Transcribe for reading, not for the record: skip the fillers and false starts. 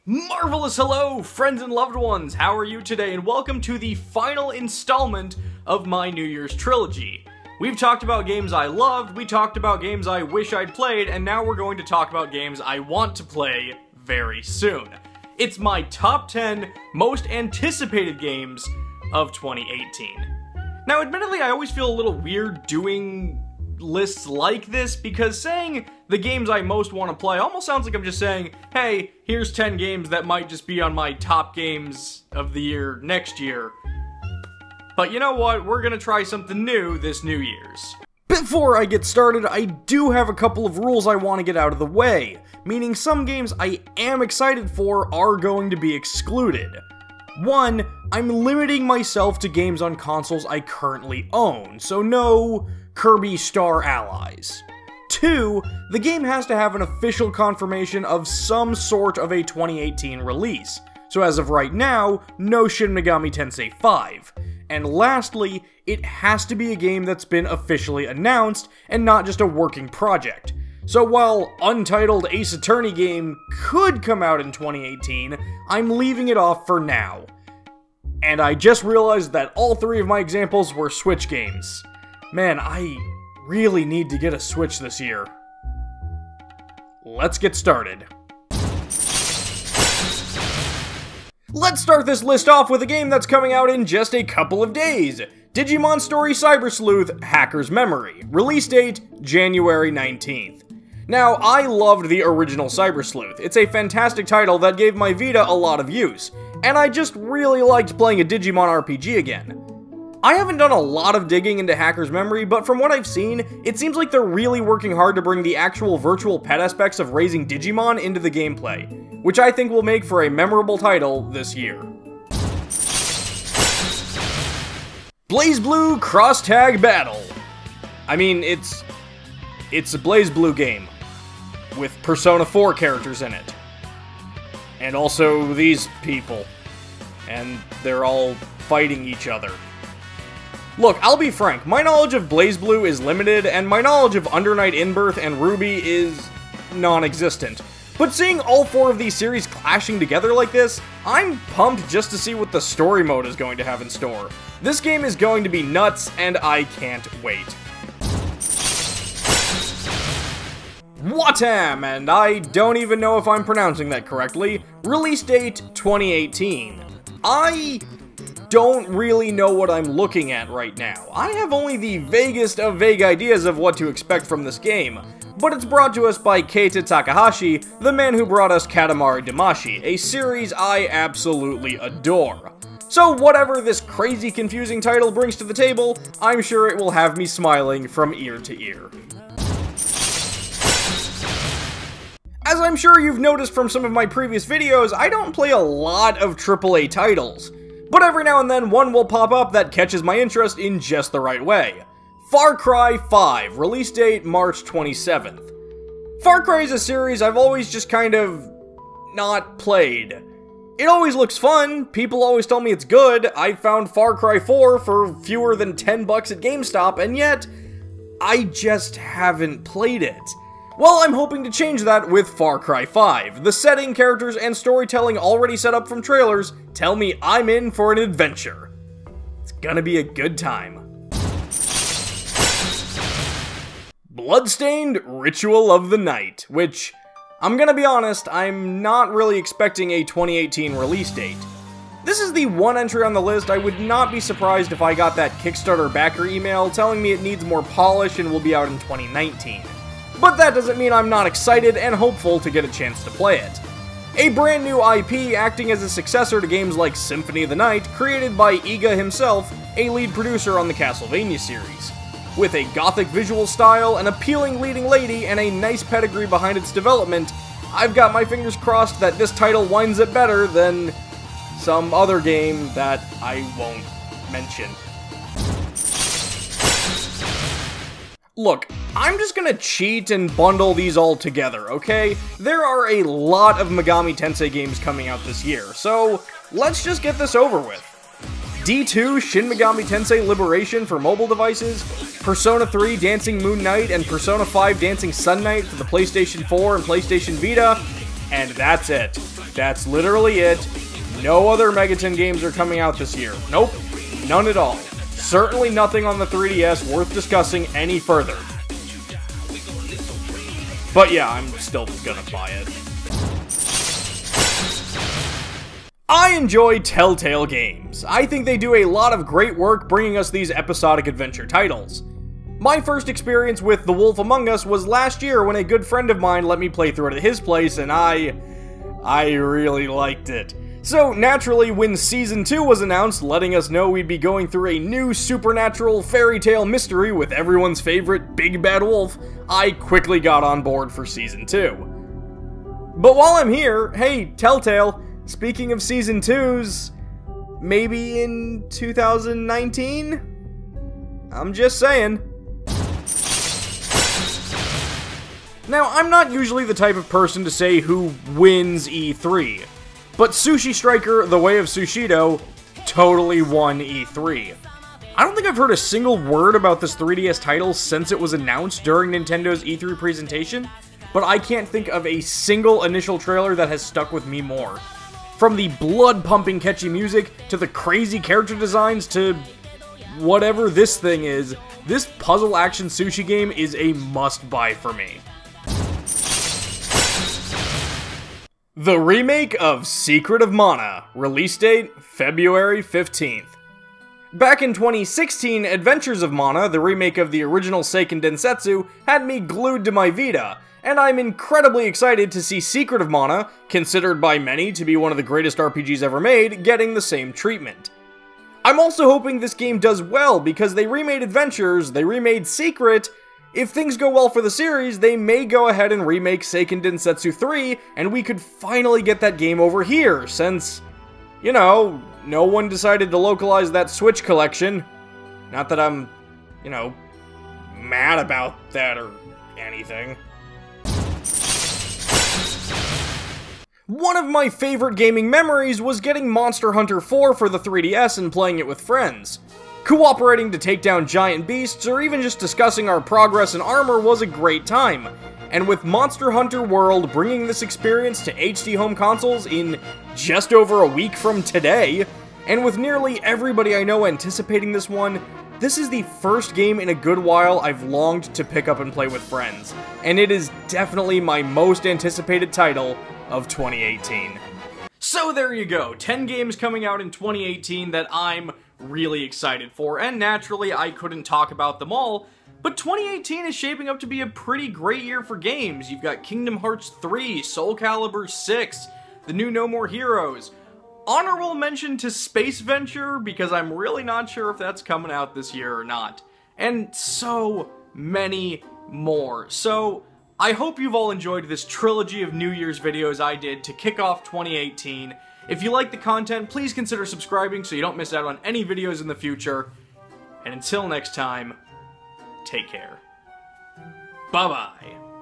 Marvelous hello, friends and loved ones! How are you today? And welcome to the final installment of my New Year's trilogy. We've talked about games I loved, we talked about games I wish I'd played, and now we're going to talk about games I want to play very soon. It's my top 10 most anticipated games of 2018. Now, admittedly, I always feel a little weird doing lists like this because saying the games I most want to play almost sounds like I'm just saying, hey, here's 10 games that might just be on my top games of the year next year. But you know what? We're gonna try something new this New Year's. Before I get started, I do have a couple of rules I want to get out of the way, meaning some games I am excited for are going to be excluded. 1, I'm limiting myself to games on consoles I currently own, so no Kirby Star Allies. 2, the game has to have an official confirmation of some sort of a 2018 release, so as of right now, no Shin Megami Tensei 5. And lastly, it has to be a game that's been officially announced and not just a working project. So while Untitled Ace Attorney game could come out in 2018, I'm leaving it off for now. And I just realized that all 3 of my examples were Switch games. Man, I really need to get a Switch this year. Let's get started. Let's start this list off with a game that's coming out in just a couple of days. Digimon Story Cyber Sleuth Hacker's Memory. Release date, January 19th. Now, I loved the original Cyber Sleuth. It's a fantastic title that gave my Vita a lot of use, and I just really liked playing a Digimon RPG again. I haven't done a lot of digging into Hacker's Memory, but from what I've seen, it seems like they're really working hard to bring the actual virtual pet aspects of raising Digimon into the gameplay, which I think will make for a memorable title this year. BlazBlue Cross Tag Battle. I mean, it's a BlazBlue game with Persona 4 characters in it. And also these people. And they're all fighting each other. Look, I'll be frank, my knowledge of BlazBlue is limited, and my knowledge of Undernight Inbirth and Ruby is non-existent. But seeing all 4 of these series clashing together like this, I'm pumped just to see what the story mode is going to have in store. This game is going to be nuts, and I can't wait. Watam, and I don't even know if I'm pronouncing that correctly. Release date, 2018. I don't really know what I'm looking at right now. I have only the vaguest of vague ideas of what to expect from this game, but it's brought to us by Keita Takahashi, the man who brought us Katamari Damacy, a series I absolutely adore. So whatever this crazy confusing title brings to the table, I'm sure it will have me smiling from ear to ear. As I'm sure you've noticed from some of my previous videos, I don't play a lot of AAA titles. But every now and then, one will pop up that catches my interest in just the right way. Far Cry 5, release date March 27th. Far Cry is a series I've always just kind of not played. It always looks fun, people always tell me it's good, I found Far Cry 4 for fewer than $10 at GameStop, and yet, I just haven't played it. Well, I'm hoping to change that with Far Cry 5. The setting, characters, and storytelling already set up from trailers tell me I'm in for an adventure. It's gonna be a good time. Bloodstained Ritual of the Night, which, I'm gonna be honest, I'm not really expecting a 2018 release date. This is the one entry on the list I would not be surprised if I got that Kickstarter backer email telling me it needs more polish and will be out in 2019. But that doesn't mean I'm not excited and hopeful to get a chance to play it. A brand new IP acting as a successor to games like Symphony of the Night, created by Iga himself, a lead producer on the Castlevania series. With a gothic visual style, an appealing leading lady, and a nice pedigree behind its development, I've got my fingers crossed that this title winds up better than some other game that I won't mention. Look, I'm just gonna cheat and bundle these all together, okay? There are a lot of Megami Tensei games coming out this year, so let's just get this over with. D2 Shin Megami Tensei Liberation for mobile devices, Persona 3 Dancing Moon Knight, and Persona 5 Dancing Sun Knight for the PlayStation 4 and PlayStation Vita, and that's it. That's literally it. No other Megaton games are coming out this year. Nope, none at all. Certainly nothing on the 3DS worth discussing any further. But yeah, I'm still gonna buy it. I enjoy Telltale games. I think they do a lot of great work bringing us these episodic adventure titles. My first experience with The Wolf Among Us was last year when a good friend of mine let me play through it at his place, and I really liked it. So naturally, when Season 2 was announced, letting us know we'd be going through a new supernatural fairy tale mystery with everyone's favorite big bad wolf, I quickly got on board for Season 2. But while I'm here, hey, Telltale, speaking of Season 2s, maybe in 2019? I'm just saying. Now, I'm not usually the type of person to say who wins E3, but Sushi Striker: The Way of Sushido totally won E3. I don't think I've heard a single word about this 3DS title since it was announced during Nintendo's E3 presentation, but I can't think of a single initial trailer that has stuck with me more. From the blood-pumping catchy music, to the crazy character designs, to whatever this thing is, this puzzle action sushi game is a must-buy for me. The remake of Secret of Mana, release date February 15th. Back in 2016, Adventures of Mana, the remake of the original Seiken Densetsu, had me glued to my Vita, and I'm incredibly excited to see Secret of Mana, considered by many to be one of the greatest RPGs ever made, getting the same treatment. I'm also hoping this game does well, because they remade Adventures, they remade Secret. If things go well for the series, they may go ahead and remake Seiken Densetsu 3, and we could finally get that game over here, since, you know, no one decided to localize that Switch collection. Not that I'm, you know, mad about that or anything. One of my favorite gaming memories was getting Monster Hunter 4 for the 3DS and playing it with friends. Cooperating to take down giant beasts, or even just discussing our progress and armor was a great time. And with Monster Hunter World bringing this experience to HD home consoles in just over a week from today, and with nearly everybody I know anticipating this one, this is the first game in a good while I've longed to pick up and play with friends. And it is definitely my most anticipated title of 2018. So there you go, 10 games coming out in 2018 that I'm really excited for, and naturally I couldn't talk about them all, but 2018 is shaping up to be a pretty great year for games. You've got Kingdom Hearts 3, Soul Calibur 6, the new No More Heroes. Honorable mention to Space Venture, because I'm really not sure if that's coming out this year or not. And so many more. So I hope you've all enjoyed this trilogy of New Year's videos I did to kick off 2018. If you like the content, please consider subscribing so you don't miss out on any videos in the future. And until next time, take care. Bye-bye.